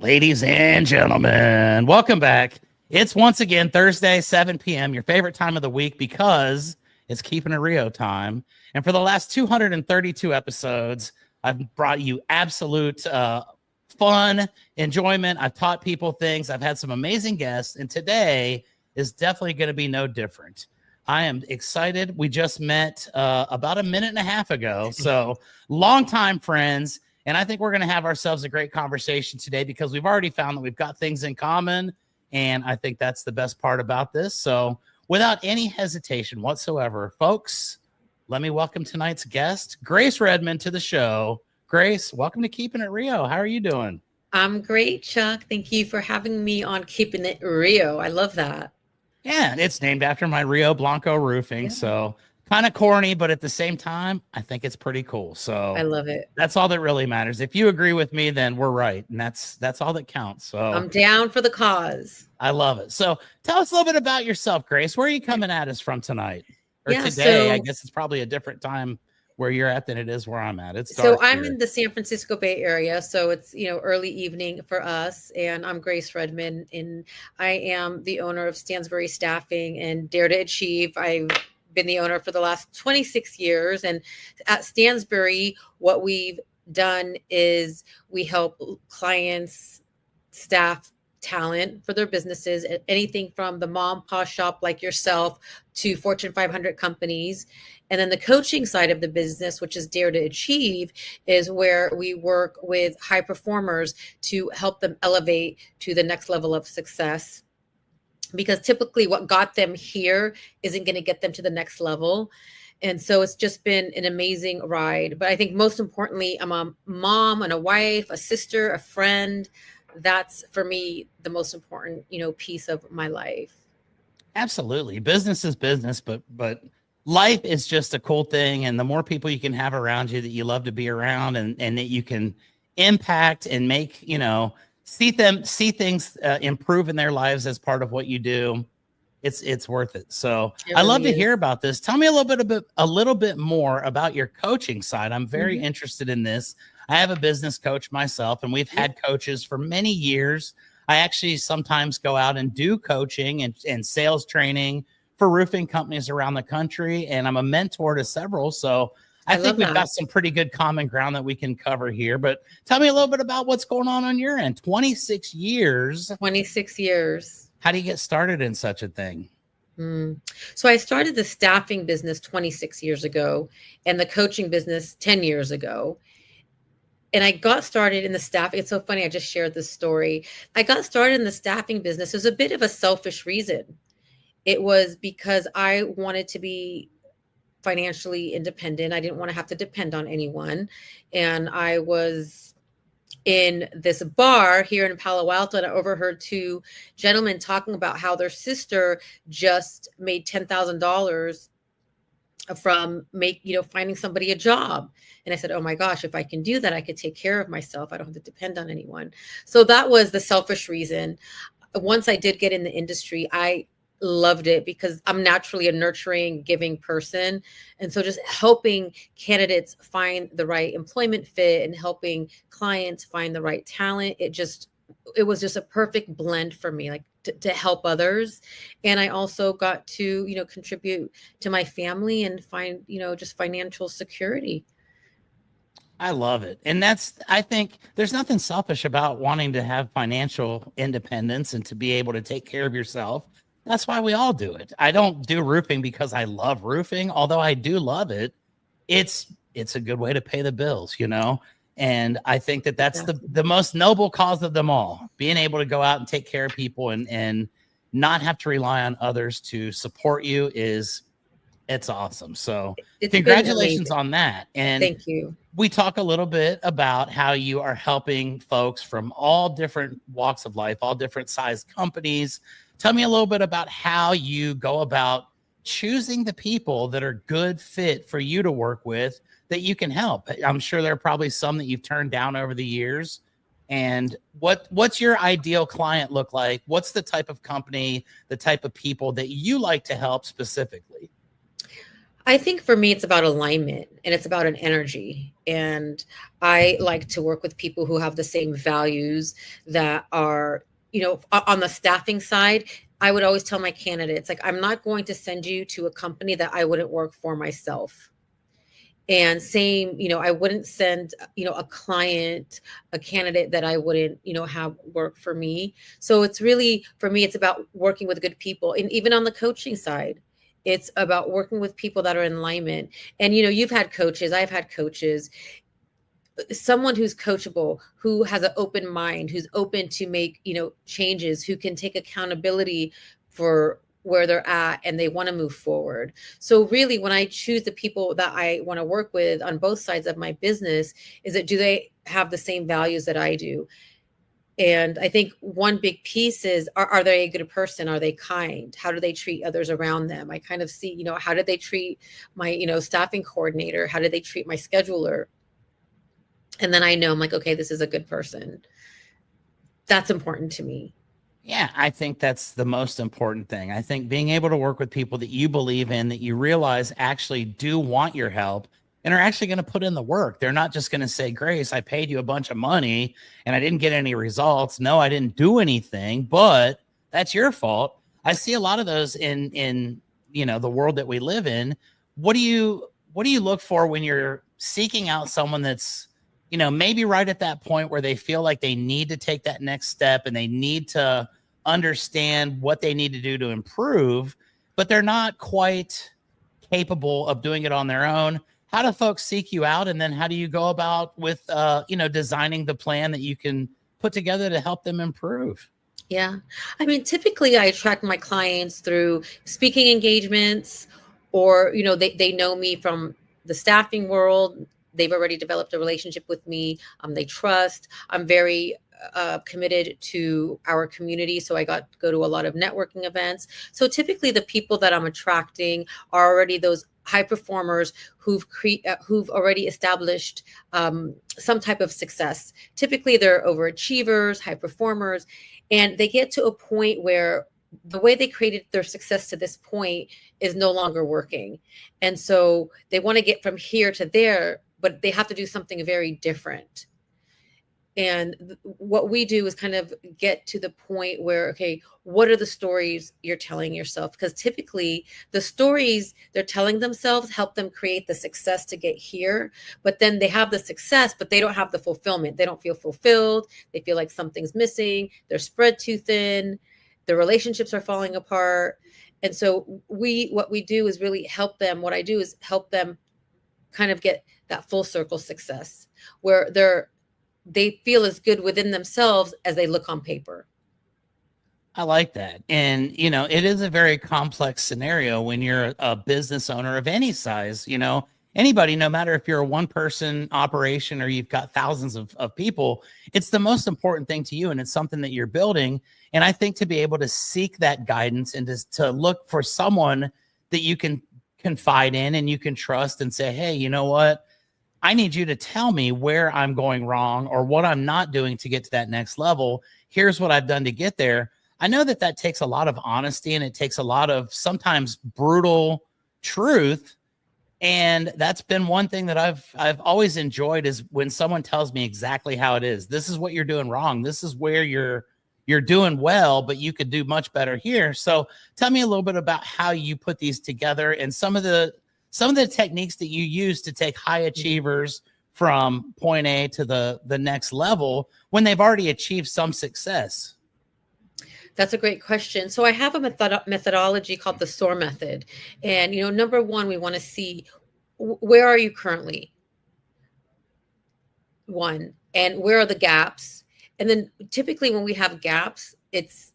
Ladies and gentlemen, welcome back. It's once again Thursday, 7 p.m., your favorite time of the week because it's Keepin It Rio time. And for the last 232 episodes, I've brought you absolute fun, enjoyment. I've taught people things. I've had some amazing guests. And today is definitely going to be no different. I am excited. We just met about a minute and a half ago. So longtime friends. And I think we're going to have ourselves a great conversation today because we've already found that we've got things in common. And I think that's the best part about this. So without any hesitation whatsoever, folks, let me welcome tonight's guest, Grace Redman, to the show. Grace, welcome to Keepin It Rio. How are you doing? I'm great, Chuck. Thank you for having me on Keepin It Rio. I love that. Yeah, and it's named after my Rio Blanco roofing. Yeah. So kind of corny, but at the same time, I think it's pretty cool. So I love it. That's all that really matters. If you agree with me, then we're right. And that's all that counts. So I'm down for the cause. I love it. So tell us a little bit about yourself, Grace. Where are you coming at us from tonight? Or today? I guess it's probably a different time where you're at than it is where I'm at. It's dark I'm here. in the San Francisco Bay Area. So it's, early evening for us. And I'm Grace Redman. And I am the owner of Stansbury Staffing and Dare to Achieve. I've been the owner for the last 26 years. And at Stansbury, what we've done is we help clients, staff, talent for their businesses, anything from the mom pop shop like yourself to Fortune 500 companies. And then the coaching side of the business, which is Dare to Achieve, is where we work with high performers to help them elevate to the next level of success. Because typically what got them here isn't going to get them to the next level. And so it's just been an amazing ride. But I think most importantly, I'm a mom and a wife, a sister, a friend. That's for me the most important, piece of my life. Absolutely. Business is business, but life is just a cool thing. And the more people you can have around you that you love to be around and that you can impact and make, see things improve in their lives as part of what you do, it's worth it. So I love to hear about this. Tell me a little bit more about your coaching side. I'm very interested in this. I have a business coach myself, and we've had coaches for many years. I actually sometimes go out and do coaching and sales training for roofing companies around the country, and I'm a mentor to several. So I think we've got some pretty good common ground that we can cover here. But tell me a little bit about what's going on your end. 26 years. 26 years. How do you get started in such a thing? So I started the staffing business 26 years ago and the coaching business 10 years ago. And I got started in the staff. It's so funny. I just shared this story. I got started in the staffing business. It was a bit of a selfish reason. It was because I wanted to be financially independent. I didn't want to have to depend on anyone. And I was in this bar here in Palo Alto, and I overheard two gentlemen talking about how their sister just made $10,000 from finding somebody a job. And I said, oh my gosh, if I can do that, I could take care of myself. I don't have to depend on anyone. So that was the selfish reason. Once I did get in the industry, I loved it because I'm naturally a nurturing, giving person. And so just helping candidates find the right employment fit and helping clients find the right talent, it was just a perfect blend for me, like to help others. And I also got to, contribute to my family and find, just financial security. I love it. And I think there's nothing selfish about wanting to have financial independence and to be able to take care of yourself. That's why we all do it. I don't do roofing because I love roofing, although I do love it. It's a good way to pay the bills, And I think that's the most noble cause of them all, being able to go out and take care of people and not have to rely on others to support you it's awesome. So congratulations on that. And thank you. We talk a little bit about how you are helping folks from all different walks of life, all different size companies. Tell me a little bit about how you go about choosing the people that are good fit for you to work with that you can help. I'm sure there are probably some that you've turned down over the years. And what's your ideal client look like? What's the type of company, the type of people that you like to help specifically? I think for me, it's about alignment and it's about an energy. And I like to work with people who have the same values that are, on the staffing side. I would always tell my candidates, like, I'm not going to send you to a company that I wouldn't work for myself. And same, I wouldn't send, a client, a candidate that I wouldn't, have work for me. So it's really, for me, it's about working with good people. And even on the coaching side, it's about working with people that are in alignment. And, you've had coaches, I've had coaches, someone who's coachable, who has an open mind, who's open to make, changes, who can take accountability for where they're at and they want to move forward. So really, when I choose the people that I want to work with on both sides of my business, is that, do they have the same values that I do? And I think one big piece is, are they a good person? Are they kind? How do they treat others around them? I kind of see, how did they treat my, staffing coordinator? How did they treat my scheduler? And then I know, I'm like, okay, this is a good person. That's important to me. Yeah, I think that's the most important thing. I think being able to work with people that you believe in, that you realize actually do want your help and are actually going to put in the work. They're not just going to say, Grace, I paid you a bunch of money and I didn't get any results. No, I didn't do anything, but that's your fault. I see a lot of those in the world that we live in. What do you look for when you're seeking out someone that's, maybe right at that point where they feel like they need to take that next step and they need to understand what they need to do to improve, but they're not quite capable of doing it on their own? How do folks seek you out? And then how do you go about with, designing the plan that you can put together to help them improve? Yeah. I mean, typically I attract my clients through speaking engagements, or, they know me from the staffing world. They've already developed a relationship with me. They trust. I'm very committed to our community. So I go to a lot of networking events. So typically the people that I'm attracting are already those high performers who've already established some type of success. Typically they're overachievers, high performers, and they get to a point where the way they created their success to this point is no longer working. And so they want to get from here to there, but they have to do something very different. And what we do is kind of get to the point where, okay, what are the stories you're telling yourself? Because typically the stories they're telling themselves help them create the success to get here. But then they have the success, but they don't have the fulfillment. They don't feel fulfilled. They feel like something's missing. They're spread too thin. Their relationships are falling apart. And so what we do is really help them. What I do is help them kind of get that full circle success where they feel as good within themselves as they look on paper. I like that. And, it is a very complex scenario when you're a business owner of any size, anybody, no matter if you're a one person operation or you've got thousands of people, it's the most important thing to you. And it's something that you're building. And I think to be able to seek that guidance and to look for someone that you can confide in and you can trust and say, hey, you know what? I need you to tell me where I'm going wrong or what I'm not doing to get to that next level. Here's what I've done to get there. I know that takes a lot of honesty and it takes a lot of sometimes brutal truth. And that's been one thing that I've always enjoyed, is when someone tells me exactly how it is. This is what you're doing wrong. This is where you're doing well, but you could do much better here. So tell me a little bit about how you put these together and some of the techniques that you use to take high achievers from point A to the next level when they've already achieved some success. That's a great question. So I have a methodology called the SOAR method. And, number one, we want to see where are you currently? One, and where are the gaps? And then typically when we have gaps, it's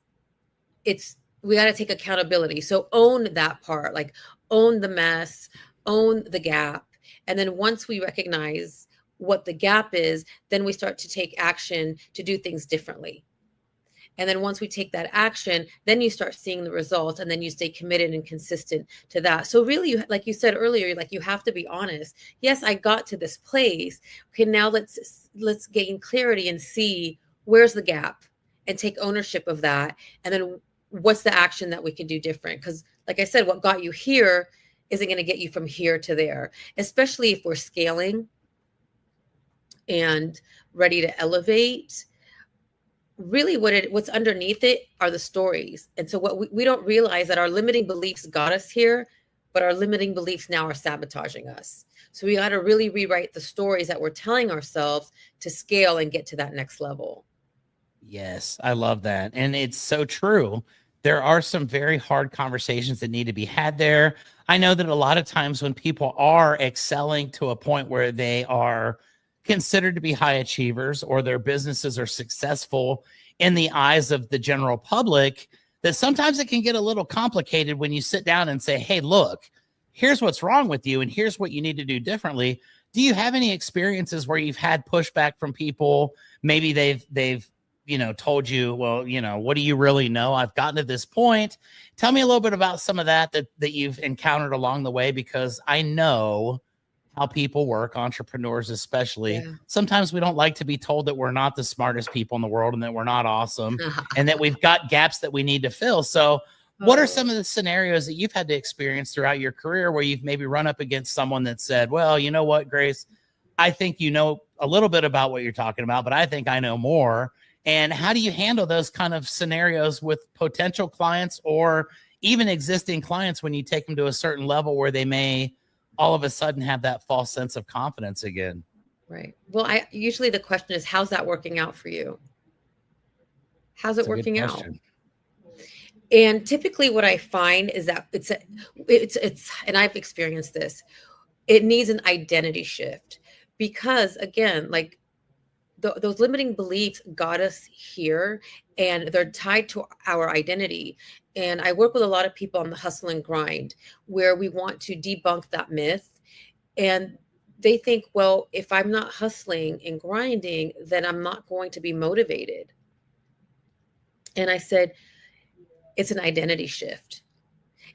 we got to take accountability. So own that part, like own the mess, own the gap. And then once we recognize what the gap is, then we start to take action to do things differently. And then once we take that action, then you start seeing the results, and then you stay committed and consistent to that. So really, like you said earlier, like you have to be honest. Yes, I got to this place. Okay, now let's gain clarity and see where's the gap and take ownership of that. And then what's the action that we can do different? Because like I said, what got you here isn't going to get you from here to there, especially if we're scaling and ready to elevate. Really what's underneath it are the stories. And so what we don't realize that our limiting beliefs got us here, but our limiting beliefs now are sabotaging us. So we got to really rewrite the stories that we're telling ourselves to scale and get to that next level. Yes, I love that. And it's so true. There are some very hard conversations that need to be had there. I know that a lot of times when people are excelling to a point where they are considered to be high achievers or their businesses are successful in the eyes of the general public, that sometimes it can get a little complicated when you sit down and say, hey, look, here's what's wrong with you and here's what you need to do differently. Do you have any experiences where you've had pushback from people? Maybe they've told you, well, what do you really know? I've gotten to this point. Tell me a little bit about some of that you've encountered along the way, because I know how people work, entrepreneurs especially. Yeah. Sometimes we don't like to be told that we're not the smartest people in the world and that we're not awesome and that we've got gaps that we need to fill. So what are some of the scenarios that you've had to experience throughout your career where you've maybe run up against someone that said, well, you know what, Grace, I think you know a little bit about what you're talking about, but I think I know more. And how do you handle those kind of scenarios with potential clients or even existing clients when you take them to a certain level where they may all of a sudden have that false sense of confidence again? Right. Well, usually the question is, how's that working out for you? How's it working out? And typically what I find is that it's and I've experienced this, it needs an identity shift, because again, like those limiting beliefs got us here and they're tied to our identity. And I work with a lot of people on the hustle and grind, where we want to debunk that myth. And they think, well, if I'm not hustling and grinding, then I'm not going to be motivated. And I said, it's an identity shift.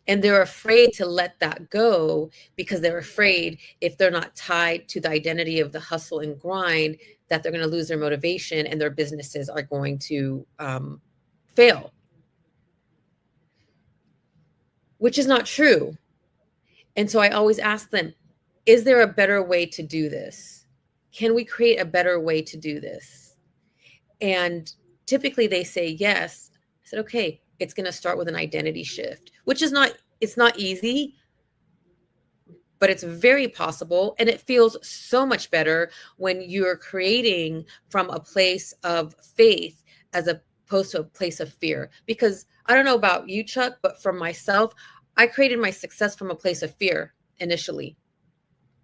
And they're afraid to let that go because they're afraid if they're not tied to the identity of the hustle and grind, that they're going to lose their motivation and their businesses are going to fail, which is not true. And so I always ask them, is there a better way to do this? Can we create a better way to do this? And typically they say yes. I said, okay, it's going to start with an identity shift, which is it's not easy, but it's very possible. And it feels so much better when you're creating from a place of faith as opposed to a place of fear. Because I don't know about you, Chuck, but for myself, I created my success from a place of fear initially.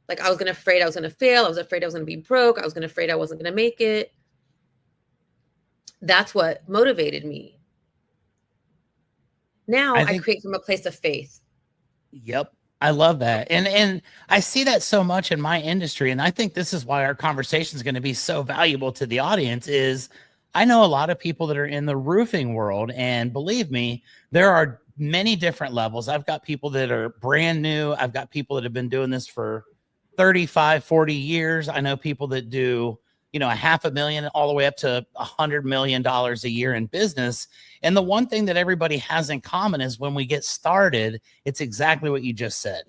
Like I was afraid I was going to fail. I was afraid I was going to be broke. I was afraid I wasn't going to make it. That's what motivated me. Now I create from a place of faith. Yep. I love that. And I see that so much in my industry. And I think this is why our conversation is going to be so valuable to the audience. Is I know a lot of people that are in the roofing world, and believe me, there are many different levels. I've got people that are brand new. I've got people that have been doing this for 35, 40 years. I know people that do, $500,000 all the way up to $100 million a year in business. And the one thing that everybody has in common is when we get started, it's exactly what you just said.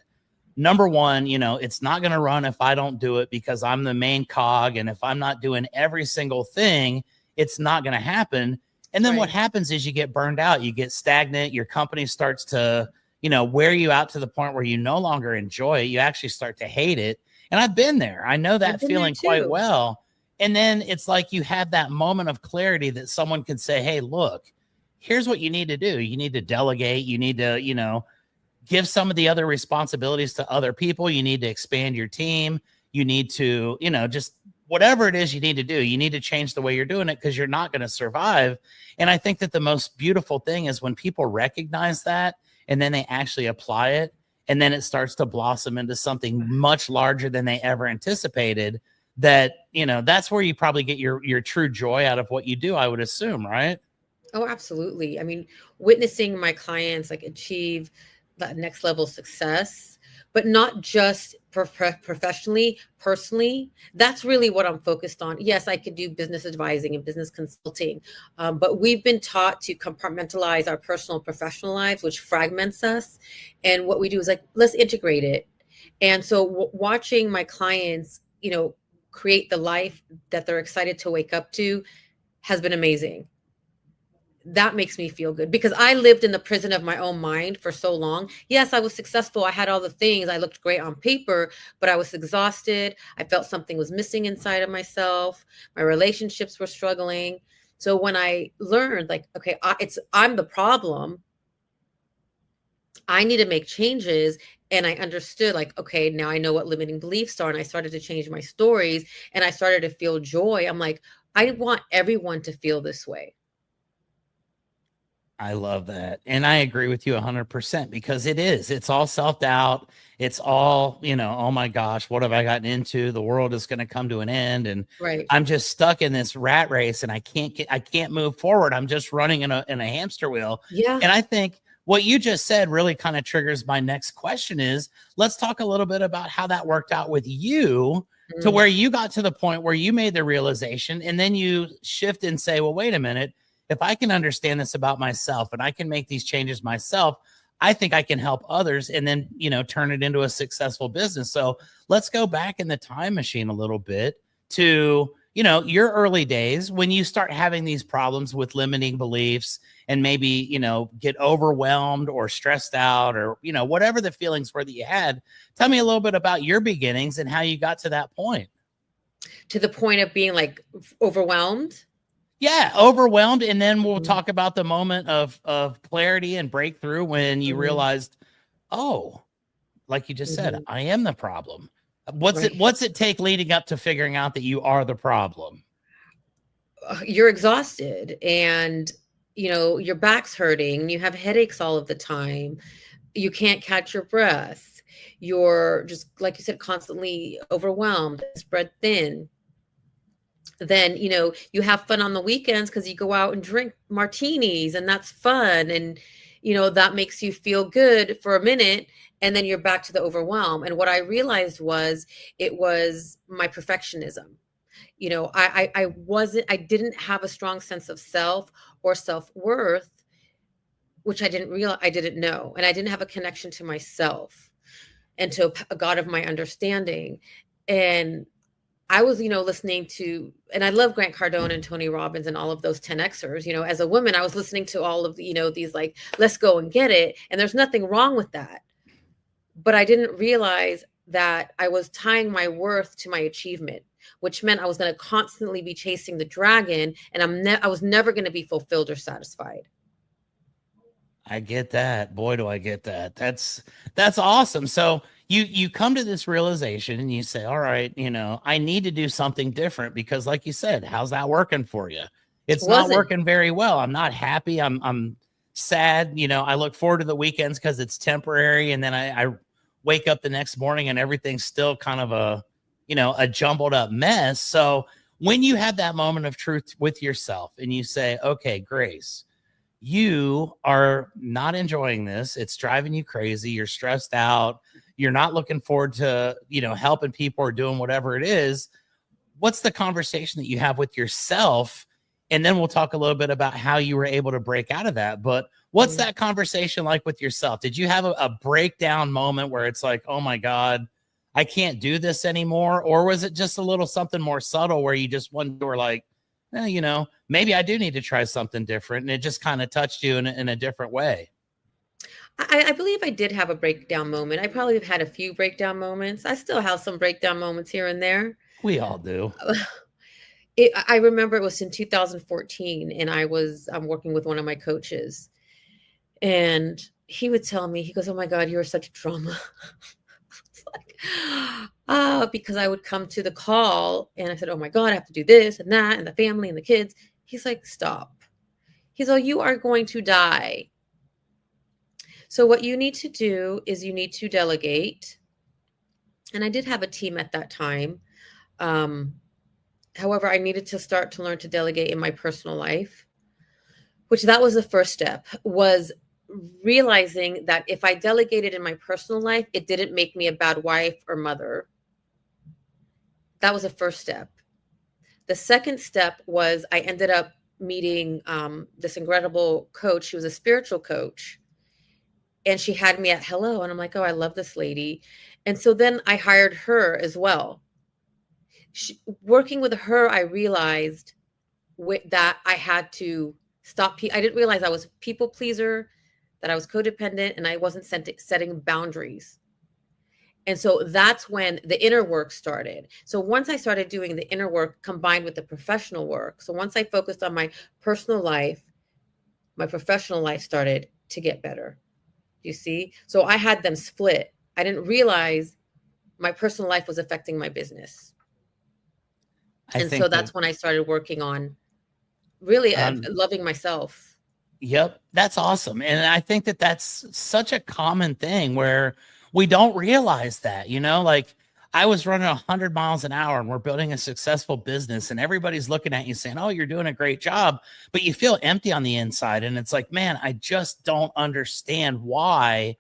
Number one, it's not going to run if I don't do it, because I'm the main cog. And if I'm not doing every single thing, it's not going to happen. And then what happens is you get burned out, you get stagnant, your company starts to, wear you out to the point where you no longer enjoy it. You actually start to hate it. And I've been there. I know that feeling quite well. And then it's like you have that moment of clarity that someone can say, hey, look, here's what you need to do. You need to delegate. You need to, give some of the other responsibilities to other people. You need to expand your team. You need to, just whatever it is you need to do. You need to change the way you're doing it, because you're not going to survive. And I think that the most beautiful thing is when people recognize that and then they actually apply it, and then it starts to blossom into something much larger than they ever anticipated. That, that's where you probably get your true joy out of what you do, I would assume, right? Oh, absolutely. I mean, witnessing my clients achieve that next level success, but not just professionally, personally, that's really what I'm focused on. Yes, I could do business advising and business consulting, but we've been taught to compartmentalize our personal and professional lives, which fragments us. And what we do is like, let's integrate it. And so watching my clients, create the life that they're excited to wake up to has been amazing. That makes me feel good because I lived in the prison of my own mind for so long. Yes, I was successful. I had all the things. I looked great on paper, but I was exhausted. I felt something was missing inside of myself. My relationships were struggling. So when I learned, like, okay, I'm the problem. I need to make changes. And I understood, like, okay, now I know what limiting beliefs are. And I started to change my stories and I started to feel joy. I'm like, I want everyone to feel this way. I love that. And I agree with you 100% because it's all self-doubt. It's all, oh my gosh, what have I gotten into? The world is going to come to an end. And Right. I'm just stuck in this rat race and I can't move forward. I'm just running in a hamster wheel. Yeah. And I think what you just said really kind of triggers my next question is let's talk a little bit about how that worked out with you to where you got to the point where you made the realization and then you shift and say, well, wait a minute. If I can understand this about myself and I can make these changes myself, I think I can help others and then, turn it into a successful business. So let's go back in the time machine a little bit to, your early days when you start having these problems with limiting beliefs and maybe, get overwhelmed or stressed out or, whatever the feelings were that you had. Tell me a little bit about your beginnings and how you got to that point. To the point of being like overwhelmed. Yeah, overwhelmed. And then we'll talk about the moment of clarity and breakthrough when you realized, oh, like you just said, I am the problem. What's it take leading up to figuring out that you are the problem? You're exhausted and your back's hurting, you have headaches all of the time, you can't catch your breath, you're just, like you said, constantly overwhelmed, spread thin. Then you have fun on the weekends because you go out and drink martinis and that's fun, and that makes you feel good for a minute, and then you're back to the overwhelm. And what I realized was it was my perfectionism. I didn't have a strong sense of self or self-worth, which I didn't know, and I didn't have a connection to myself and to a God of my understanding. And I was, listening to, and I love Grant Cardone and Tony Robbins and all of those 10Xers. As a woman, I was listening to all of, these like, let's go and get it. And there's nothing wrong with that. But I didn't realize that I was tying my worth to my achievement, which meant I was going to constantly be chasing the dragon, and I was never going to be fulfilled or satisfied. I get that. Boy, do I get that. That's awesome. So you come to this realization and you say, all right, I need to do something different because like you said, how's that working for you? It's not working very well. I'm not happy. I'm sad. I look forward to the weekends because it's temporary. And then I wake up the next morning and everything's still kind of a jumbled up mess. So when you have that moment of truth with yourself and you say, okay, Grace, you are not enjoying this. It's driving you crazy. You're stressed out. You're not looking forward to, helping people or doing whatever it is. What's the conversation that you have with yourself? And then we'll talk a little bit about how you were able to break out of that. But what's that conversation like with yourself? Did you have a breakdown moment where it's like, oh my God, I can't do this anymore? Or was it just a little something more subtle where you just were like, maybe I do need to try something different. And it just kind of touched you in a different way. I believe I did have a breakdown moment. I probably have had a few breakdown moments. I still have some breakdown moments here and there. We all do. I remember it was in 2014 and I'm working with one of my coaches, and he would tell me, he goes, oh my God, you're such drama. It's like, because I would come to the call and I said, oh my God, I have to do this and that and the family and the kids. He's like, stop. He's like, you are going to die. So what you need to do is you need to delegate. And I did have a team at that time. However, I needed to start to learn to delegate in my personal life, which that was the first step, was realizing that if I delegated in my personal life, it didn't make me a bad wife or mother. That was the first step. The second step was I ended up meeting this incredible coach. She was a spiritual coach. And she had me at hello. And I'm like, oh, I love this lady. And so then I hired her as well. Working with her, I realized that I had to stop. I didn't realize I was a people pleaser, that I was codependent, and I wasn't setting boundaries. And so that's when the inner work started. So once I started doing the inner work combined with the professional work, so once I focused on my personal life, my professional life started to get better. You see? So I had them split. I didn't realize my personal life was affecting my business. And so that's when I started working on really loving myself. Yep. That's awesome. And I think that that's such a common thing where we don't realize that, like I was running 100 miles an hour and we're building a successful business and everybody's looking at you saying, oh, you're doing a great job, but you feel empty on the inside. And it's like, man, I just don't understand why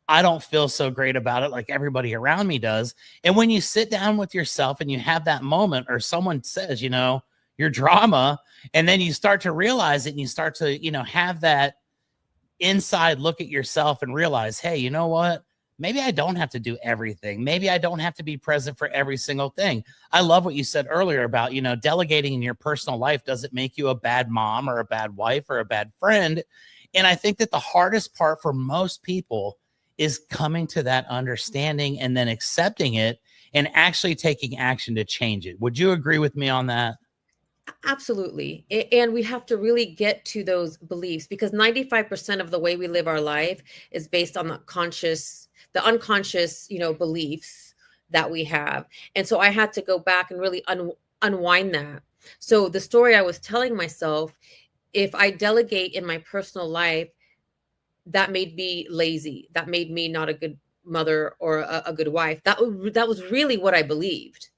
I don't feel so great about it like everybody around me does. And when you sit down with yourself and you have that moment, or someone says, your drama, and then you start to realize it and you start to, have that inside look at yourself and realize, hey, you know what? Maybe I don't have to do everything. Maybe I don't have to be present for every single thing. I love what you said earlier about, delegating in your personal life doesn't make you a bad mom or a bad wife or a bad friend. And I think that the hardest part for most people is coming to that understanding and then accepting it and actually taking action to change it. Would you agree with me on that? Absolutely. And we have to really get to those beliefs, because 95% of the way we live our life is based on the unconscious, beliefs that we have. And so I had to go back and really unwind that. So the story I was telling myself, if I delegate in my personal life, that made me lazy. That made me not a good mother or a good wife. That was really what I believed.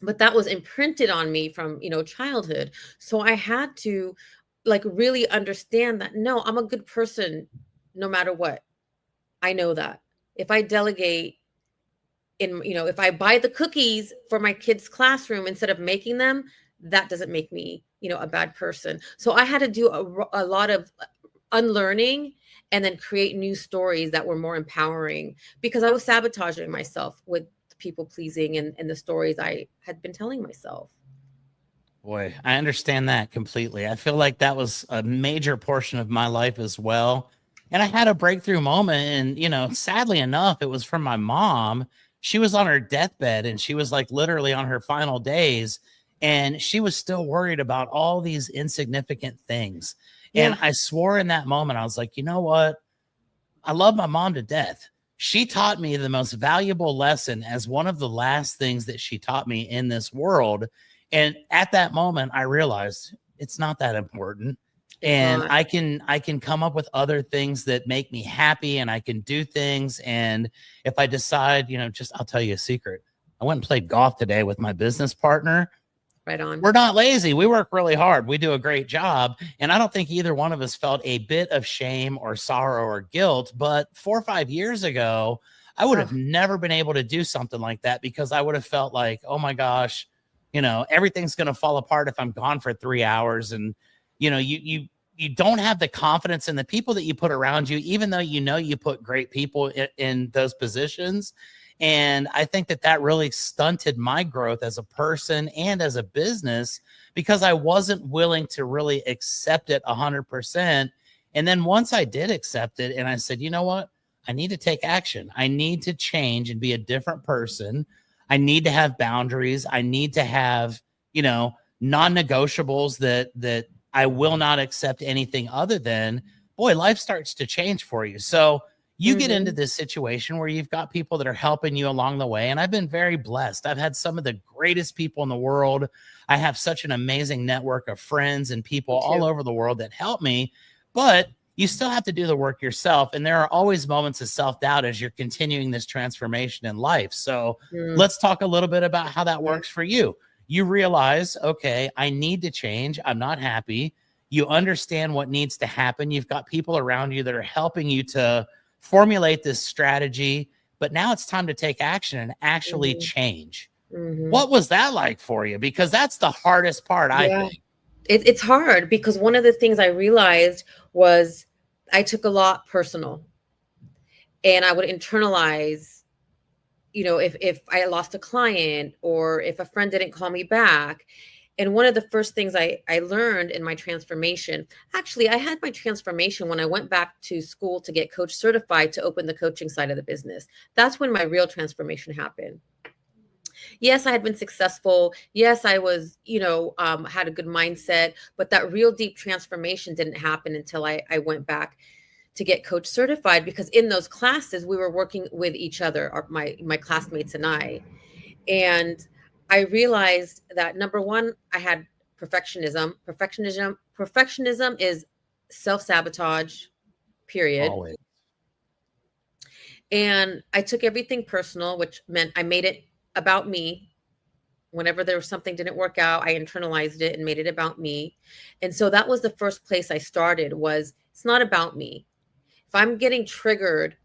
But that was imprinted on me from, childhood. So I had to really understand that, no, I'm a good person no matter what. I know that if I delegate if I buy the cookies for my kids' classroom instead of making them, that doesn't make me, a bad person. So I had to do a lot of unlearning and then create new stories that were more empowering, because I was sabotaging myself with people pleasing and the stories I had been telling myself. Boy, I understand that completely. I feel like that was a major portion of my life as well. And I had a breakthrough moment, and sadly enough, it was from my mom. She was on her deathbed and she was like literally on her final days, and she was still worried about all these insignificant things. Yeah. And I swore in that moment, I was like, you know what? I love my mom to death. She taught me the most valuable lesson as one of the last things that she taught me in this world. And at that moment, I realized it's not that important. And I can come up with other things that make me happy, and I can do things. And if I decide, I'll tell you a secret. I went and played golf today with my business partner. Right on. We're not lazy. We work really hard. We do a great job. And I don't think either one of us felt a bit of shame or sorrow or guilt. But 4 or 5 years ago, I would have never been able to do something like that, because I would have felt like, oh my gosh, everything's going to fall apart if I'm gone for 3 hours. And, you don't have the confidence in the people that you put around you, even though you put great people in those positions. And I think that really stunted my growth as a person and as a business, because I wasn't willing to really accept it 100%. And then once I did accept it and I said, you know what, I need to take action. I need to change and be a different person. I need to have boundaries. I need to have, non-negotiables that I will not accept anything other than, boy, life starts to change for you. So you get into this situation where you've got people that are helping you along the way. And I've been very blessed. I've had some of the greatest people in the world. I have such an amazing network of friends and people all over the world that help me, but you still have to do the work yourself. And there are always moments of self-doubt as you're continuing this transformation in life. So let's talk a little bit about how that works for you. You realize, okay, I need to change. I'm not happy. You understand what needs to happen. You've got people around you that are helping you to formulate this strategy, but now it's time to take action and actually change. What was that like for you? Because that's the hardest part, I Yeah. think. It's hard because one of the things I realized was I took a lot personal, and I would internalize, if I lost a client or if a friend didn't call me back. And one of the first things I learned in my transformation, actually, I had my transformation when I went back to school to get coach certified to open the coaching side of the business. That's when my real transformation happened. Yes, I had been successful. Yes, I was, had a good mindset, but that real deep transformation didn't happen until I went back to get coach certified, because in those classes we were working with each other, my classmates and I. And I realized that, number one, I had perfectionism is self-sabotage, period. Always. And I took everything personal, which meant I made it about me. Whenever there was something didn't work out, I internalized it and made it about me. And so that was the first place I started, was it's not about me. If I'm getting triggered,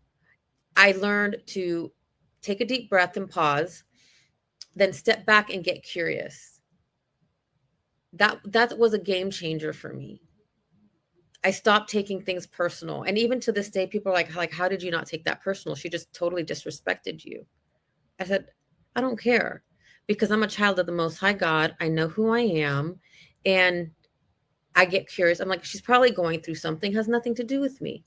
I learned to take a deep breath and pause, then step back and get curious. That was a game changer for me. I stopped taking things personal. And even to this day, people are like, how did you not take that personal? She just totally disrespected you. I said, I don't care, because I'm a child of the Most High God. I know who I am. And I get curious. I'm like, she's probably going through something, has nothing to do with me.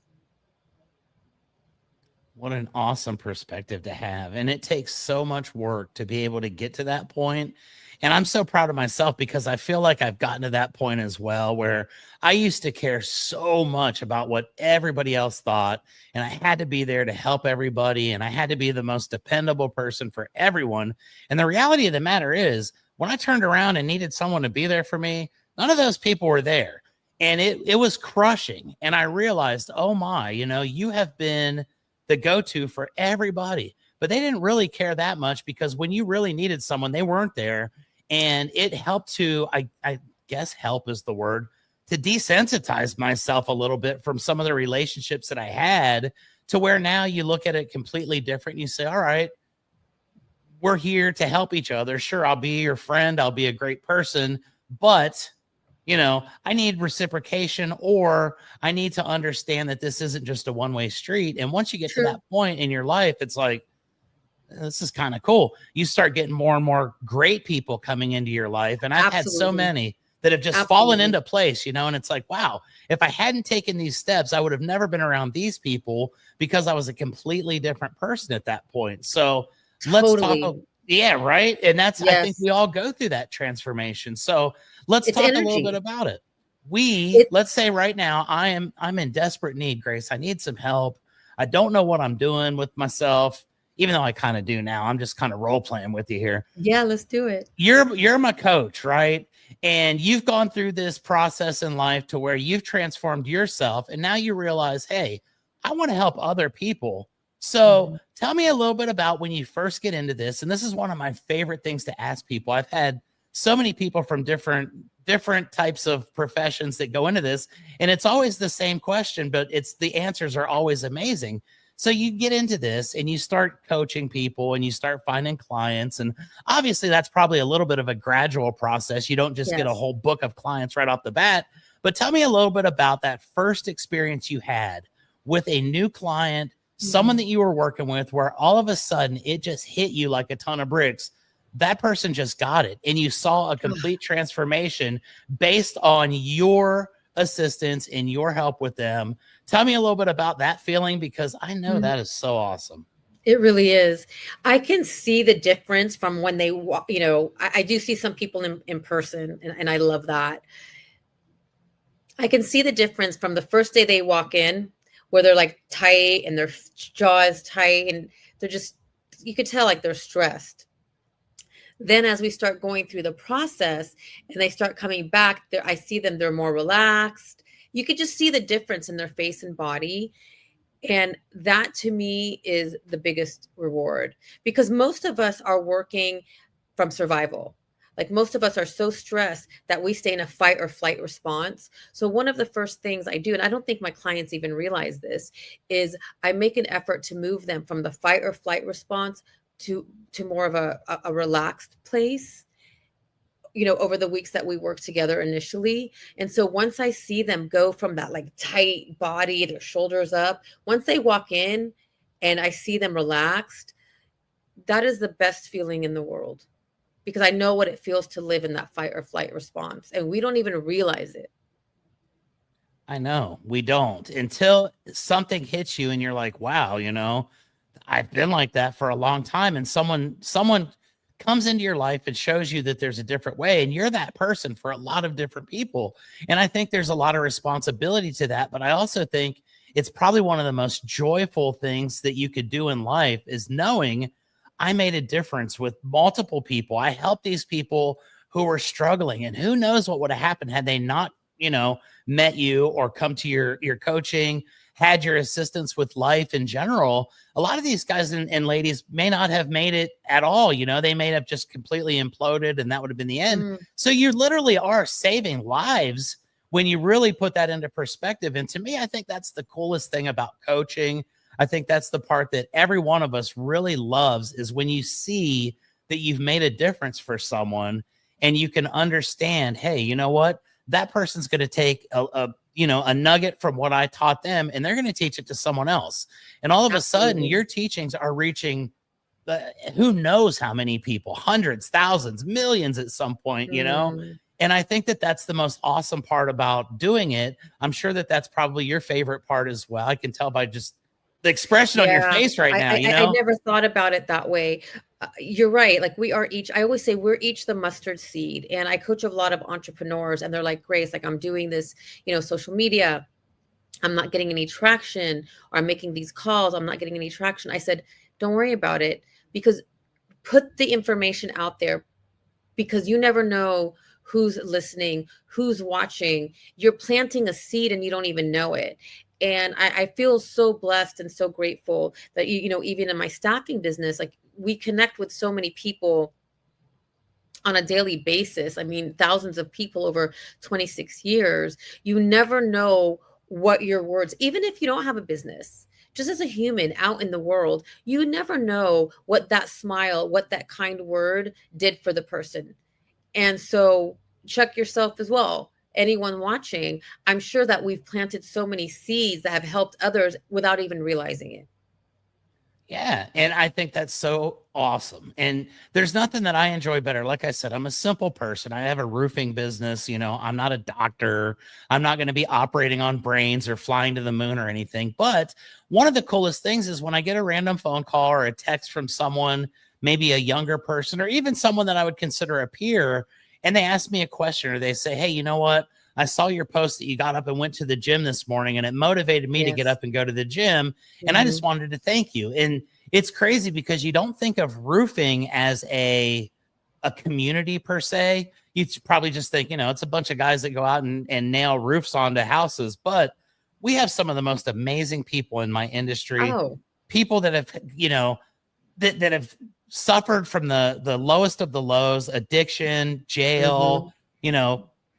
What an awesome perspective to have. And it takes so much work to be able to get to that point. And I'm so proud of myself because I feel like I've gotten to that point as well, where I used to care so much about what everybody else thought. And I had to be there to help everybody. And I had to be the most dependable person for everyone. And the reality of the matter is, when I turned around and needed someone to be there for me, none of those people were there. And it was crushing. And I realized, oh my, you have been the go-to for everybody, but they didn't really care that much, because when you really needed someone, they weren't there. And it helped to, I guess help is the word, to desensitize myself a little bit from some of the relationships that I had, to where now you look at it completely different. And you say, all right, we're here to help each other. Sure, I'll be your friend. I'll be a great person, but I need reciprocation, or I need to understand that this isn't just a one-way street. And once you get to that point in your life, it's like, this is kind of cool. You start getting more and more great people coming into your life. And I've had so many that have just fallen into place, and it's like, wow, if I hadn't taken these steps, I would have never been around these people, because I was a completely different person at that point. So let's talk. Yeah, right. And that's, I think we all go through that transformation. So let's talk a little bit about it. Let's say right now, I'm in desperate need, Grace. I need some help. I don't know what I'm doing with myself, even though I kind of do now. I'm just kind of role playing with you here. Yeah, let's do it. You're my coach, right? And you've gone through this process in life to where you've transformed yourself. And now you realize, hey, I want to help other people. So tell me a little bit about when you first get into this. And this is one of my favorite things to ask people. I've had so many people from different types of professions that go into this, and it's always the same question, but the answers are always amazing. So you get into this and you start coaching people and you start finding clients. And obviously that's probably a little bit of a gradual process. You don't just get a whole book of clients right off the bat. But tell me a little bit about that first experience you had with a new client, someone that you were working with, where all of a sudden it just hit you like a ton of bricks. That person just got it. And you saw a complete transformation based on your assistance and your help with them. Tell me a little bit about that feeling, because I know that is so awesome. It really is. I can see the difference from when they walk. I do see some people in person, and I love that. I can see the difference from the first day they walk in, where they're like tight and their jaw is tight and they're just, you could tell like they're stressed. Then as we start going through the process and they start coming back, I see them, they're more relaxed. You could just see the difference in their face and body. And that to me is the biggest reward, because most of us are working from survival. Like most of us are so stressed that we stay in a fight or flight response. So one of the first things I do, and I don't think my clients even realize this, is I make an effort to move them from the fight or flight response to more of a relaxed place, over the weeks that we work together initially. And so once I see them go from that like tight body, their shoulders up, once they walk in and I see them relaxed, that is the best feeling in the world, because I know what it feels to live in that fight or flight response. And we don't even realize it. I know we don't, until something hits you and you're like, wow, I've been like that for a long time. And someone comes into your life and shows you that there's a different way. And you're that person for a lot of different people. And I think there's a lot of responsibility to that. But I also think it's probably one of the most joyful things that you could do in life is knowing I made a difference with multiple people. I helped these people who were struggling, and who knows what would have happened had they not, met you or come to your coaching, had your assistance with life in general. A lot of these guys and ladies may not have made it at all. They may have just completely imploded, and that would have been the end. So you literally are saving lives when you really put that into perspective. And to me, I think that's the coolest thing about coaching. I think that's the part that every one of us really loves, is when you see that you've made a difference for someone and you can understand, hey, you know what? That person's going to take a nugget from what I taught them, and they're going to teach it to someone else. And all of a sudden your teachings are reaching who knows how many people, hundreds, thousands, millions at some point, And I think that that's the most awesome part about doing it. I'm sure that that's probably your favorite part as well. I can tell by just the expression on your face right now. I never thought about it that way. You're right. Like we are each, I always say we're each the mustard seed. And I coach a lot of entrepreneurs, and they're like, Grace, like I'm doing this, social media, I'm not getting any traction, or I'm making these calls, I'm not getting any traction. I said, don't worry about it, because put the information out there, because you never know who's listening, who's watching. You're planting a seed and you don't even know it. And I feel so blessed and so grateful that, even in my staffing business, like we connect with so many people on a daily basis. I mean, thousands of people over 26 years. You never know what your words, even if you don't have a business, just as a human out in the world, you never know what that smile, what that kind word did for the person. And so check yourself as well. Anyone watching, I'm sure that we've planted so many seeds that have helped others without even realizing it. Yeah. And I think that's so awesome. And there's nothing that I enjoy better. Like I said, I'm a simple person. I have a roofing business. I'm not a doctor. I'm not going to be operating on brains or flying to the moon or anything. But one of the coolest things is when I get a random phone call or a text from someone, maybe a younger person, or even someone that I would consider a peer, and they ask me a question, or they say, hey, you know what? I saw your post that you got up and went to the gym this morning, and it motivated me to get up and go to the gym. And I just wanted to thank you. And it's crazy because you don't think of roofing as a community per se. You probably just think, it's a bunch of guys that go out and nail roofs onto houses. But we have some of the most amazing people in my industry. People that have, that have suffered from the lowest of the lows, addiction, jail,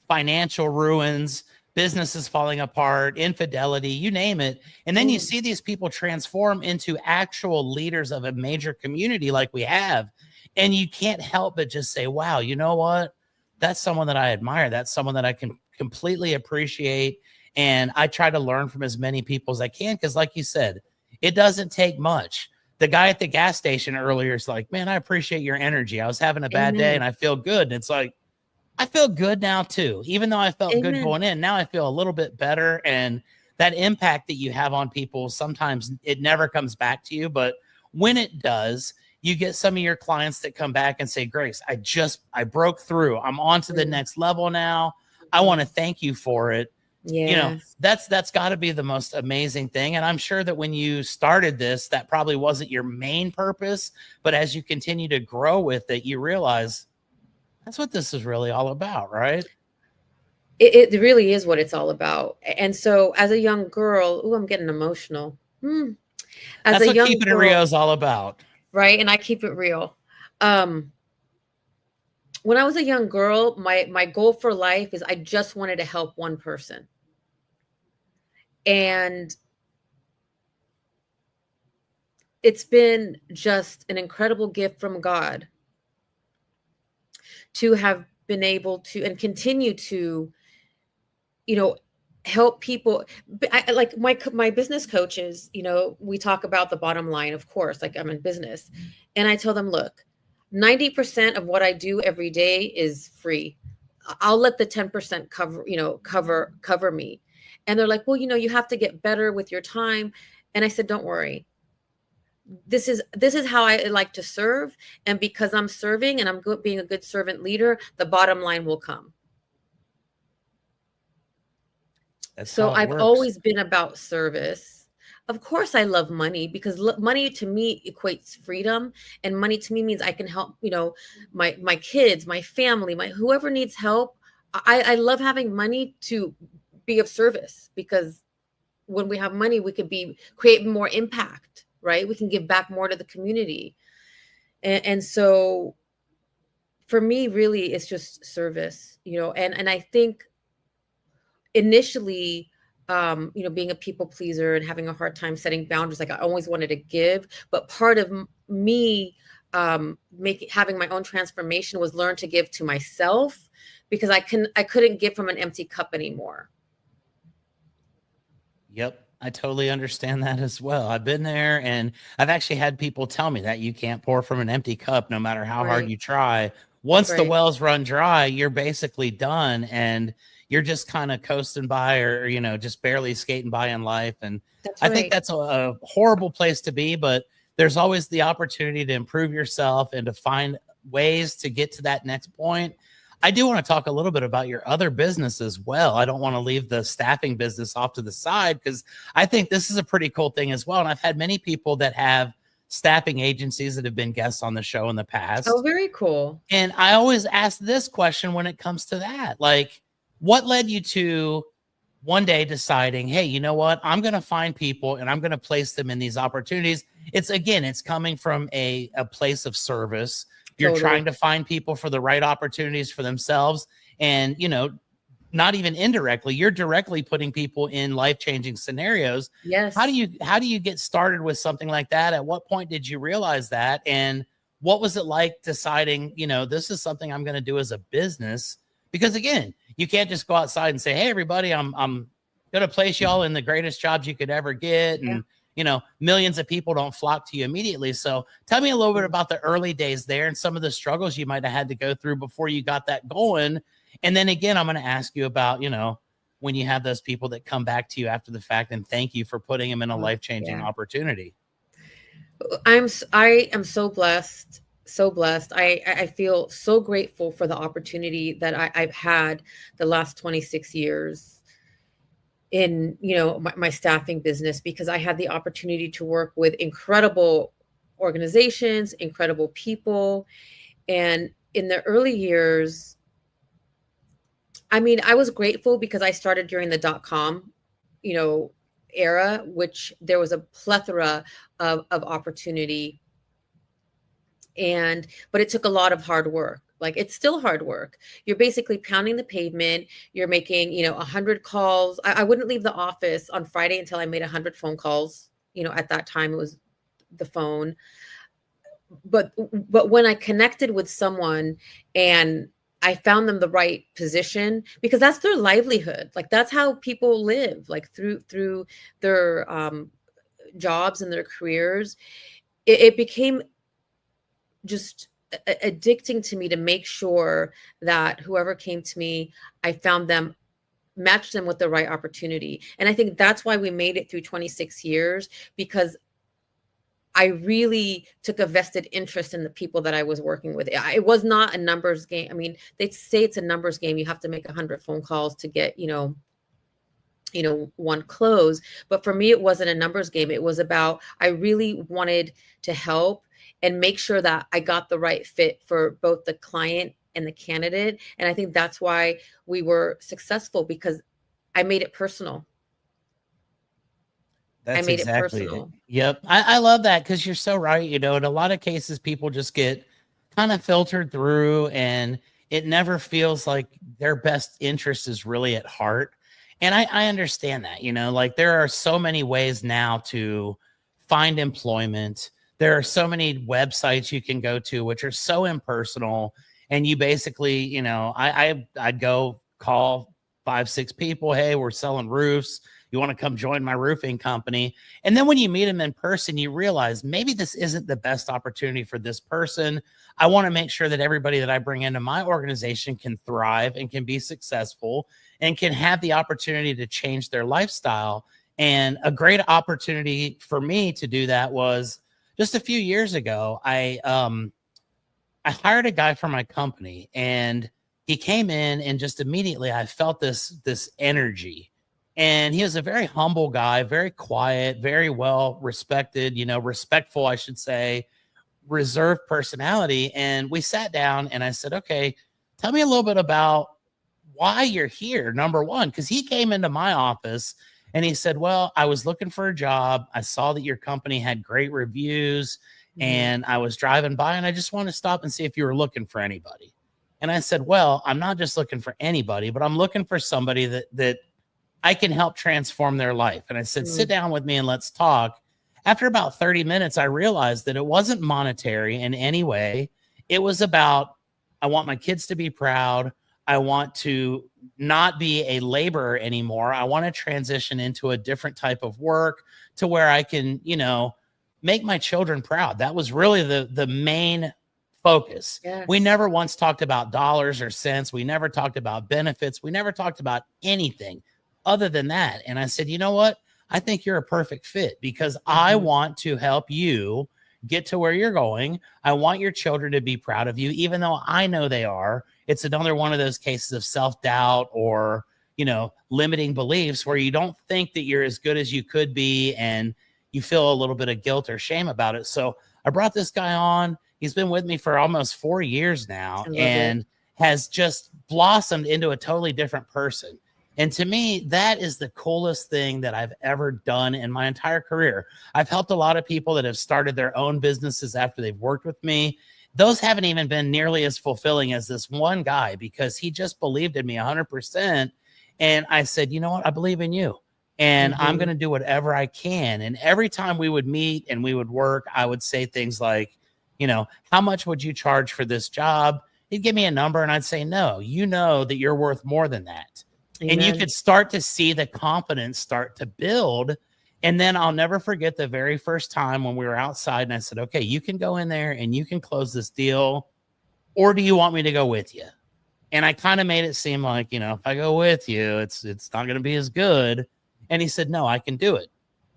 financial ruins, businesses falling apart, infidelity, you name it. And then you see these people transform into actual leaders of a major community like we have. And you can't help but just say, wow, you know what? That's someone that I admire. That's someone that I can completely appreciate. And I try to learn from as many people as I can. Because like you said, it doesn't take much. The guy at the gas station earlier is like, man, I appreciate your energy. I was having a bad day and I feel good. And it's like, I feel good now too. Even though I felt good going in, now I feel a little bit better. And that impact that you have on people, sometimes it never comes back to you. But when it does, you get some of your clients that come back and say, Grace, I broke through. I'm on to the next level now. I want to thank you for it. That's got to be the most amazing thing. And I'm sure that when you started this, that probably wasn't your main purpose, but as you continue to grow with it, you realize that's what this is really all about, right? It really is what it's all about. And so as a young girl, I'm getting emotional. That's what Keepin It Rio is all about. Right. And I keep it real. When when I was a young girl, my goal for life is I just wanted to help one person. And it's been just an incredible gift from God to have been able to and continue to, help people. Like my business coaches, we talk about the bottom line, of course, like I'm in business. And I tell them, look, 90% of what I do every day is free. I'll let the 10% cover me. And they're like, well, you have to get better with your time. And I said, don't worry. This is how I like to serve. And because I'm serving and I'm being a good servant leader, the bottom line will come. That's So how it I've works. always been about service. Of course, I love money because money to me equates freedom, and money to me means I can help, my kids, my family, my whoever needs help. I love having money to be of service, because when we have money, we could create more impact, right? We can give back more to the community, and so for me, really, it's just service, and I think initially, being a people pleaser and having a hard time setting boundaries, like I always wanted to give, but part of me having my own transformation was learn to give to myself, because I couldn't give from an empty cup anymore. Yep. I totally understand that as well. I've been there, and I've actually had people tell me that you can't pour from an empty cup no matter how hard Right. you try. Once the Right. wells run dry, you're basically done, and you're just kind of coasting by, or just barely skating by in life. And That's I think right. that's a horrible place to be, but there's always the opportunity to improve yourself and to find ways to get to that next point. I do want to talk a little bit about your other business as well. I don't want to leave the staffing business off to the side, because I think this is a pretty cool thing as well. And I've had many people that have staffing agencies that have been guests on the show in the Oh, past. very cool. And I always ask this question when it comes to that. Like, what led you to one day deciding, hey, you know what? I'm going to find people and I'm going to place them in these opportunities. It's coming from a place of service. You're Totally. trying to find people for the right opportunities for themselves. And, not even indirectly, you're directly putting people in life-changing scenarios. How do Yes. you get started with something like that? At what point did you realize that? And what was it like deciding, this is something I'm going to do as a business? Because again, you can't just go outside and say, hey, everybody, I'm going to place y'all in the greatest jobs you could ever get. Yeah. And, millions of people don't flock to you immediately. So tell me a little bit about the early days there and some of the struggles you might have had to go through before you got that going. And then again, I'm going to ask you about, when you have those people that come back to you after the fact and thank you for putting them in a life-changing Yeah. opportunity. I am so blessed, so blessed. I feel so grateful for the opportunity that I've had the last 26 years in, my staffing business, because I had the opportunity to work with incredible organizations, incredible people. And in the early years, I was grateful because I started during the .com, you know, era, which there was a plethora of opportunity. But it took a lot of hard work. Like, it's still hard work. You're basically pounding the pavement. You're making, 100 calls. I wouldn't leave the office on Friday until I made 100 phone calls. At that time it was the phone. But when I connected with someone and I found them the right position, because that's their livelihood. Like, that's how people live, like through their jobs and their careers. It became just addicting to me to make sure that whoever came to me, I found them, matched them with the right opportunity. And I think that's why we made it through 26 years, because I really took a vested interest in the people that I was working with. It was not a numbers game. I mean, they say it's a numbers game. You have to make 100 phone calls to get, one close. But for me, it wasn't a numbers game. It was about, I really wanted to help and make sure that I got the right fit for both the client and the candidate. And I think that's why we were successful, because I made it personal. I That's made it exactly it. personal. Yep. I love that, because you're so right. In a lot of cases, people just get kind of filtered through, and it never feels like their best interest is really at heart. And I understand that, like there are so many ways now to find employment. There are so many websites you can go to, which are so impersonal. And you basically, I'd go call 5, 6 people. Hey, we're selling roofs. You want to come join my roofing company? And then when you meet them in person, you realize maybe this isn't the best opportunity for this person. I want to make sure that everybody that I bring into my organization can thrive and can be successful and can have the opportunity to change their lifestyle. And a great opportunity for me to do that was just a few years ago. I hired a guy for my company, and he came in, and just immediately I felt this energy. And he was a very humble guy, very quiet, very well respected, respectful, I should say, reserved personality. And we sat down and I said, okay, tell me a little bit about why you're here. Number one, because he came into my office and he said, well, I was looking for a job. I saw that your company had great reviews, and I was driving by and I just wanted to stop and see if you were looking for anybody. And I said, well, I'm not just looking for anybody, but I'm looking for somebody that I can help transform their life. And I said, sit down with me and let's talk. After about 30 minutes, I realized that it wasn't monetary in any way. It was about, I want my kids to be proud. I want to not be a laborer anymore. I want to transition into a different type of work to where I can, make my children proud. That was really the main focus. Yes. We never once talked about dollars or cents. We never talked about benefits. We never talked about anything other than that. And I said, you know what? I think you're a perfect fit because I want to help you get to where you're going. I want your children to be proud of you, even though I know they are. It's another one of those cases of self-doubt or, limiting beliefs where you don't think that you're as good as you could be, and you feel a little bit of guilt or shame about it. So I brought this guy on. He's been with me for almost 4 years now and has just blossomed into a totally different person. And to me, that is the coolest thing that I've ever done in my entire career. I've helped a lot of people that have started their own businesses after they've worked with me. Those haven't even been nearly as fulfilling as this one guy, because he just believed in me 100%. And I said, you know what? I believe in you. And I'm going to do whatever I can. And every time we would meet and we would work, I would say things like, how much would you charge for this job? He'd give me a number and I'd say, no, you know that you're worth more than that. Amen. And you could start to see the confidence start to build. And then I'll never forget the very first time when we were outside and I said, okay, you can go in there and you can close this deal, or do you want me to go with you? And I kind of made it seem like, if I go with you, it's not going to be as good. And he said, no, I can do it.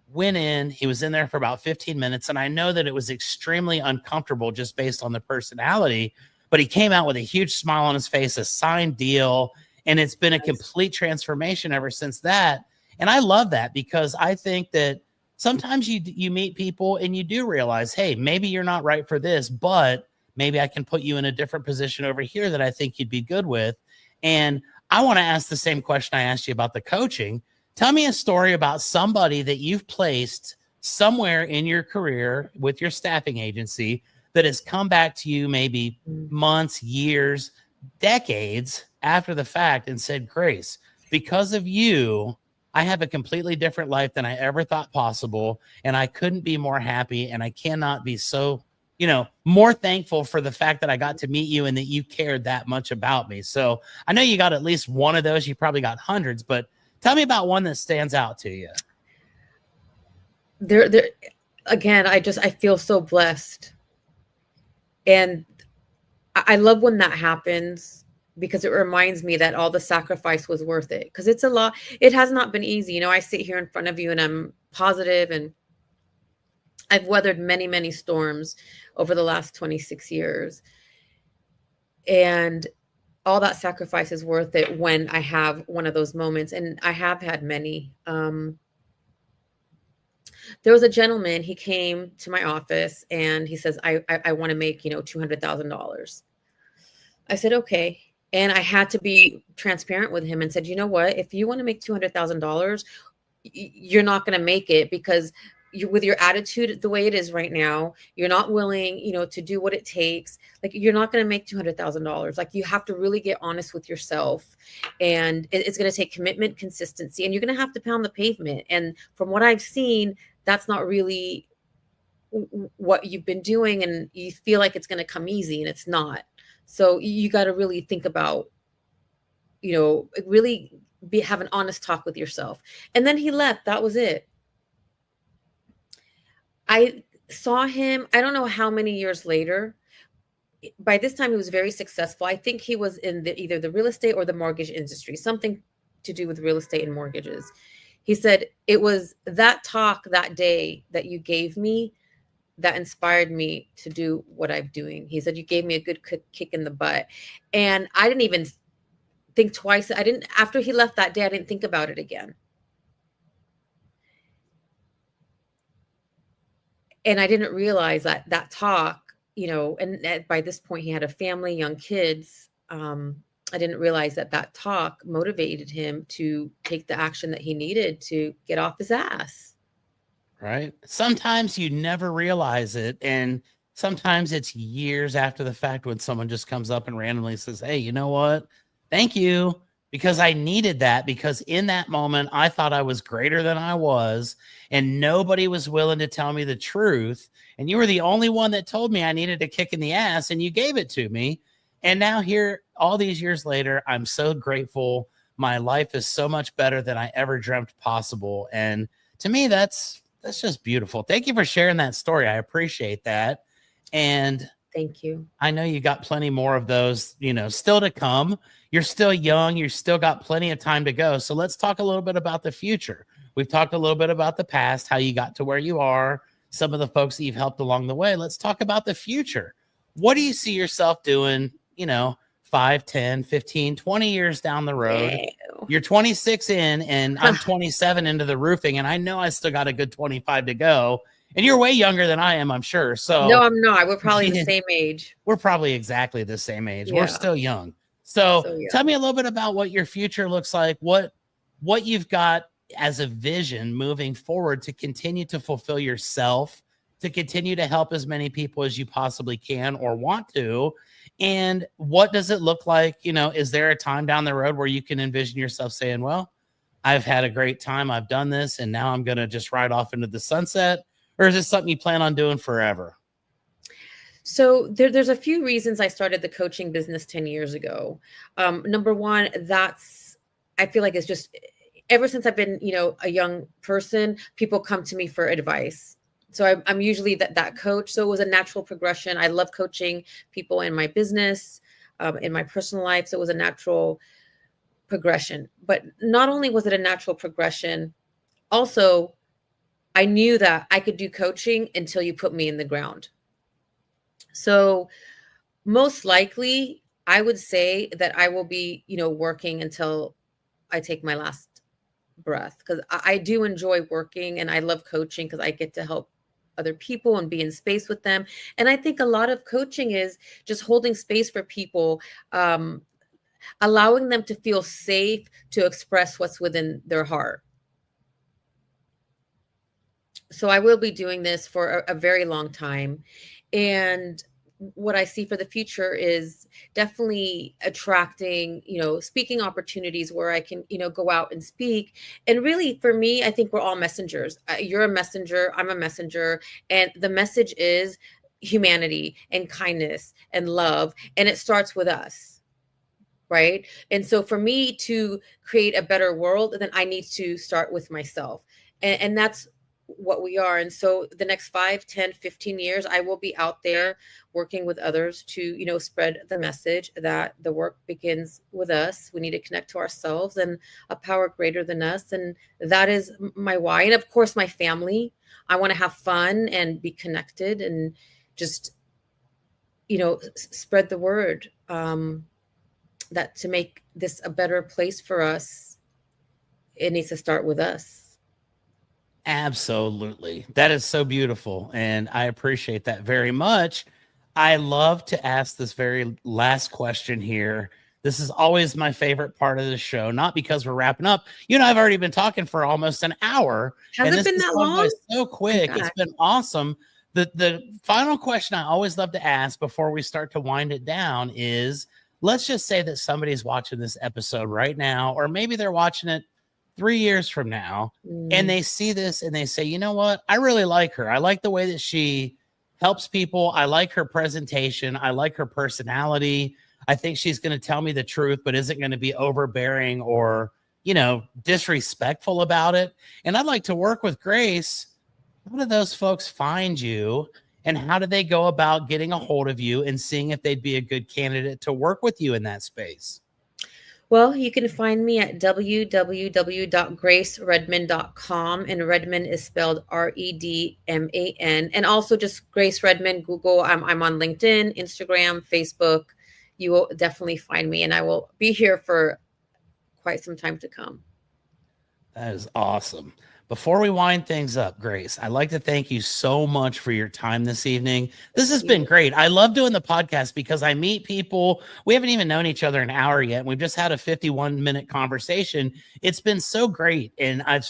Went in, he was in there for about 15 minutes. And I know that it was extremely uncomfortable just based on the personality, but he came out with a huge smile on his face, a signed deal. And it's been a complete transformation ever since that. And I love that, because I think that sometimes you meet people and you do realize, hey, maybe you're not right for this, but maybe I can put you in a different position over here that I think you'd be good with. And I want to ask the same question I asked you about the coaching. Tell me a story about somebody that you've placed somewhere in your career with your staffing agency that has come back to you maybe months, years, decades after the fact and said, Grace, because of you, I have a completely different life than I ever thought possible. And I couldn't be more happy. And I cannot be so, more thankful for the fact that I got to meet you and that you cared that much about me. So I know you got at least one of those. You probably got hundreds, but tell me about one that stands out to you. There, again, I feel so blessed. And I love when that happens, because it reminds me that all the sacrifice was worth it. Because it's a lot. It has not been easy. I sit here in front of you and I'm positive, and I've weathered many, many storms over the last 26 years. And all that sacrifice is worth it when I have one of those moments. And I have had many. There was a gentleman, he came to my office and he says, I want to make, $200,000. I said, okay. And I had to be transparent with him and said, you know what, if you want to make $200,000, you're not going to make it, because with your attitude the way it is right now, you're not willing, to do what it takes. Like, you're not going to make $200,000. Like, you have to really get honest with yourself, and it's going to take commitment, consistency, and you're going to have to pound the pavement. And from what I've seen, that's not really what you've been doing, and you feel like it's going to come easy, and it's not. So you got to really think about, really have an honest talk with yourself. And then he left. That was it. I saw him, I don't know how many years later. By this time, he was very successful. I think he was in either the real estate or the mortgage industry, something to do with real estate and mortgages. He said, it was that talk that day that you gave me that inspired me to do what I'm doing. He said, you gave me a good kick in the butt. And I didn't even think twice. After he left that day, I didn't think about it again. And I didn't realize that talk, and by this point he had a family, young kids. I didn't realize that talk motivated him to take the action that he needed to get off his ass. Right. Sometimes you never realize it. And sometimes it's years after the fact when someone just comes up and randomly says, hey, you know what? Thank you. Because I needed that, because in that moment, I thought I was greater than I was, and nobody was willing to tell me the truth. And you were the only one that told me I needed a kick in the ass, and you gave it to me. And now here, all these years later, I'm so grateful. My life is so much better than I ever dreamt possible. And to me, that's just beautiful. Thank you for sharing that story. I appreciate that. And thank you. I know you got plenty more of those, still to come. You're still young. You still got plenty of time to go. So let's talk a little bit about the future. We've talked a little bit about the past, how you got to where you are, some of the folks that you've helped along the way. Let's talk about the future. What do you see yourself doing, 5, 10, 15, 20 years down the road? Ew. You're 26 in, and I'm 27 into the roofing, and I know I still got a good 25 to go. And you're way younger than I am, I'm sure. So no, I'm not. We're probably the same age. We're probably exactly the same age. Yeah. We're still young. So tell me a little bit about what your future looks like, what you've got as a vision moving forward to continue to fulfill yourself, to continue to help as many people as you possibly can or want to. And what does it look like? Is there a time down the road where you can envision yourself saying, well, I've had a great time, I've done this, and now I'm going to just ride off into the sunset? Or is this something you plan on doing forever? So there's a few reasons I started the coaching business 10 years ago. Number one, I feel like it's just, ever since I've been, a young person, people come to me for advice. So I'm usually that coach. So it was a natural progression. I love coaching people in my business, in my personal life. So it was a natural progression. But not only was it a natural progression, also, I knew that I could do coaching until you put me in the ground. So most likely, I would say that I will be, working until I take my last breath, because I do enjoy working, and I love coaching because I get to help other people and be in space with them. And I think a lot of coaching is just holding space for people, allowing them to feel safe to express what's within their heart. So I will be doing this for a very long time. And what I see for the future is definitely attracting, speaking opportunities where I can, go out and speak. And really, for me, I think we're all messengers. You're a messenger. I'm a messenger. And the message is humanity and kindness and love. And it starts with us. Right. And so for me to create a better world, then I need to start with myself. And that's what we are. And so the next 5, 10, 15 years, I will be out there working with others to, spread the message that the work begins with us. We need to connect to ourselves and a power greater than us. And that is my why. And of course, my family. I want to have fun and be connected and just, spread the word, that to make this a better place for us, it needs to start with us. Absolutely. That is so beautiful. And I appreciate that very much. I love to ask this very last question here This is always my favorite part of the show, not because we're wrapping up. You know, I've already been talking for almost an hour. Has and it this been has that gone by long? so quick. It's been awesome. The final question I always love to ask before we start to wind it down is, let's just say that somebody's watching this episode right now, or maybe they're watching it 3 years from now, and they see this and they say, you know what? I really like her. I like the way that she helps people. I like her presentation. I like her personality. I think she's going to tell me the truth, but isn't going to be overbearing or, you know, disrespectful about it. And I'd like to work with Grace. How do those folks find you? And how do they go about getting a hold of you and seeing if they'd be a good candidate to work with you in that space? Well, you can find me at www.graceredman.com, and Redman is spelled Redman, and also just Grace Redman. Google. I'm on LinkedIn, Instagram, Facebook. You will definitely find me, and I will be here for quite some time to come. That is awesome. Before we wind things up, Grace, I'd like to thank you so much for your time this evening. This has been great. I love doing the podcast because I meet people. We haven't even known each other an hour yet, and we've just had a 51-minute conversation. It's been so great, and I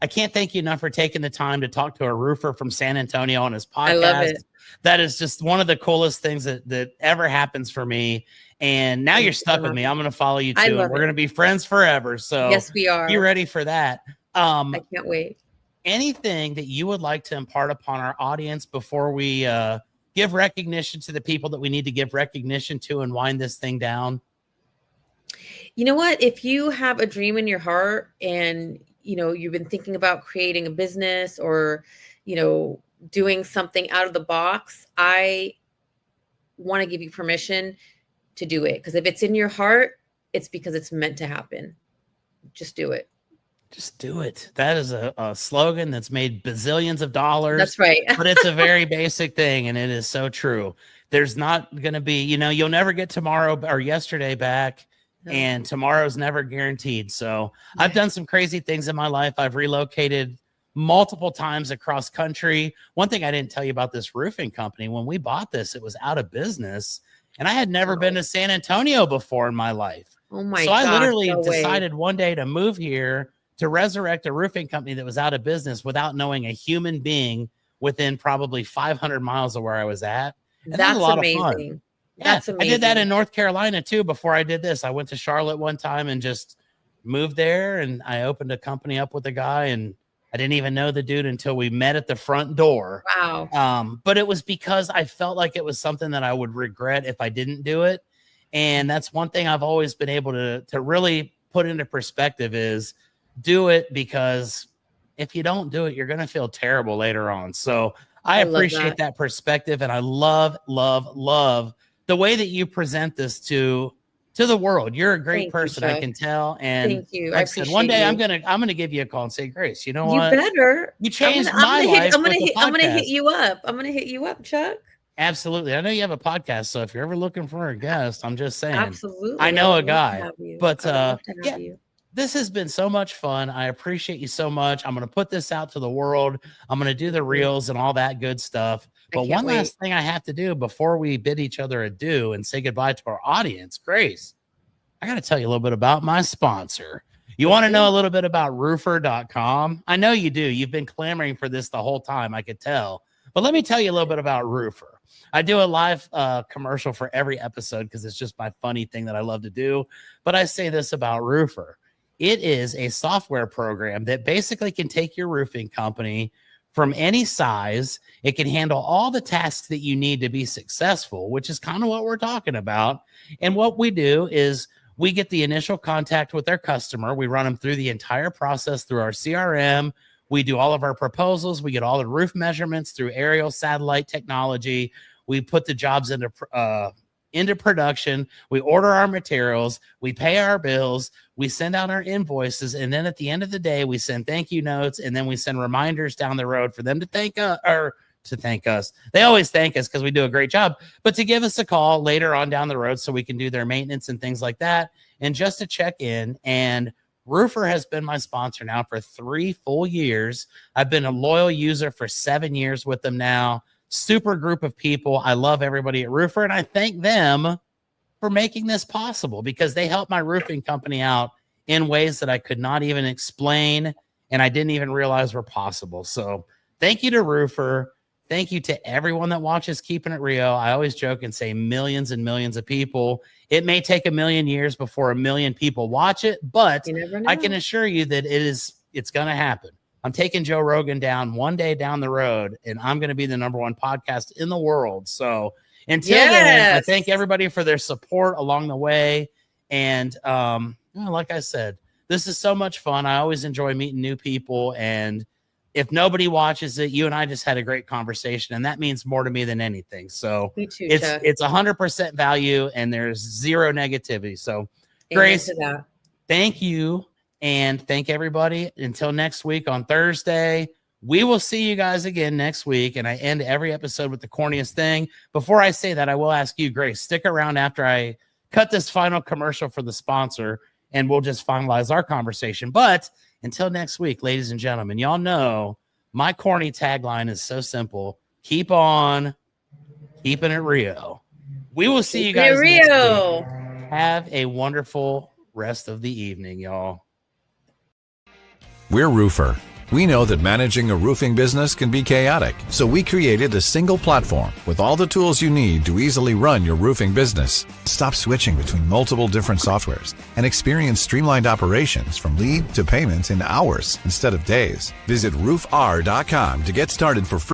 can't thank you enough for taking the time to talk to a roofer from San Antonio on his podcast. I love it. That is just one of the coolest things that ever happens for me. And now you're stuck with me. I'm going to follow you too. And we're going to be friends forever. So yes, we are. Be ready for that. I can't wait. Anything that you would like to impart upon our audience before we give recognition to the people that we need to give recognition to and wind this thing down? You know what? If you have a dream in your heart and, you know, you've been thinking about creating a business or, you know, doing something out of the box, I want to give you permission to do it. Because if it's in your heart, it's because it's meant to happen. Just do it. Just do it. That is a slogan that's made bazillions of dollars. That's right. But it's a very basic thing, and it is so true. There's not going to be, you know, you'll never get tomorrow or yesterday back, and tomorrow's never guaranteed. So I've done some crazy things in my life. I've relocated multiple times across country. One thing I didn't tell you about this roofing company, when we bought this, it was out of business, and I had never been to San Antonio before in my life. Oh my God. So I literally no decided one day to move here to resurrect a roofing company that was out of business without knowing a human being within probably 500 miles of where I was at. And that's a lot amazing. Of fun. That's amazing. I did that in North Carolina too. Before I did this, I went to Charlotte one time and just moved there, and I opened a company up with a guy, and I didn't even know the dude until we met at the front door. Wow. But it was because I felt like it was something that I would regret if I didn't do it. And that's one thing I've always been able to really put into perspective is do it, because if you don't do it, you're going to feel terrible later on. So I appreciate that perspective. And I love the way that you present this to the world. You're a great person, I can tell. And thank you. Like I said, one day I'm gonna give you a call and say, Grace, you know what? You better. You changed my life. I'm gonna hit you up. I'm gonna hit you up, Chuck. Absolutely. I know you have a podcast, so if you're ever looking for a guest, I'm just saying. Absolutely. I know a guy. But yeah. This has been so much fun. I appreciate you so much. I'm going to put this out to the world. I'm going to do the reels and all that good stuff. But one last thing I have to do before we bid each other adieu and say goodbye to our audience, Grace, I got to tell you a little bit about my sponsor. You want to know a little bit about roofer.com? I know you do. You've been clamoring for this the whole time, I could tell. But let me tell you a little bit about Roofer. I do a live commercial for every episode because it's just my funny thing that I love to do. But I say this about Roofer. It is a software program that basically can take your roofing company from any size. It can handle all the tasks that you need to be successful, which is kind of what we're talking about. And what we do is we get the initial contact with their customer. We run them through the entire process through our CRM. We do all of our proposals. We get all the roof measurements through aerial satellite technology. We put the jobs into production. We order our materials. We pay our bills. We send out our invoices. And then at the end of the day, we send thank you notes. And then we send reminders down the road for them to thank us, or to thank us. They always thank us because we do a great job, but to give us a call later on down the road so we can do their maintenance and things like that. And just to check in. And Roofer has been my sponsor now for 3 full years. I've been a loyal user for 7 years with them now. Super group of people. I love everybody at Roofer, and I thank them for making this possible, because they helped my roofing company out in ways that I could not even explain and I didn't even realize were possible. So thank you to Roofer. Thank you to everyone that watches Keepin' It Rio. I always joke and say millions and millions of people. It may take a million years before a million people watch it, but I can assure you that it's going to happen. I'm taking Joe Rogan down one day down the road, and I'm going to be the #1 podcast in the world. So until then, I thank everybody for their support along the way. And like I said, this is so much fun. I always enjoy meeting new people. And if nobody watches it, you and I just had a great conversation, and that means more to me than anything. So me too, it's 100% value, and there's zero negativity. So Grace, thank you. And thank everybody. Until next week on Thursday, we will see you guys again next week. And I end every episode with the corniest thing. Before I say that, I will ask you, Grace, stick around after I cut this final commercial for the sponsor, and we'll just finalize our conversation. But until next week, ladies and gentlemen, y'all know my corny tagline is so simple. Keep on keeping it Rio. We will see you guys next week. Have a wonderful rest of the evening, y'all. We're Roofer. We know that managing a roofing business can be chaotic, so we created a single platform with all the tools you need to easily run your roofing business. Stop switching between multiple different softwares and experience streamlined operations from lead to payment in hours instead of days. Visit roofr.com to get started for free.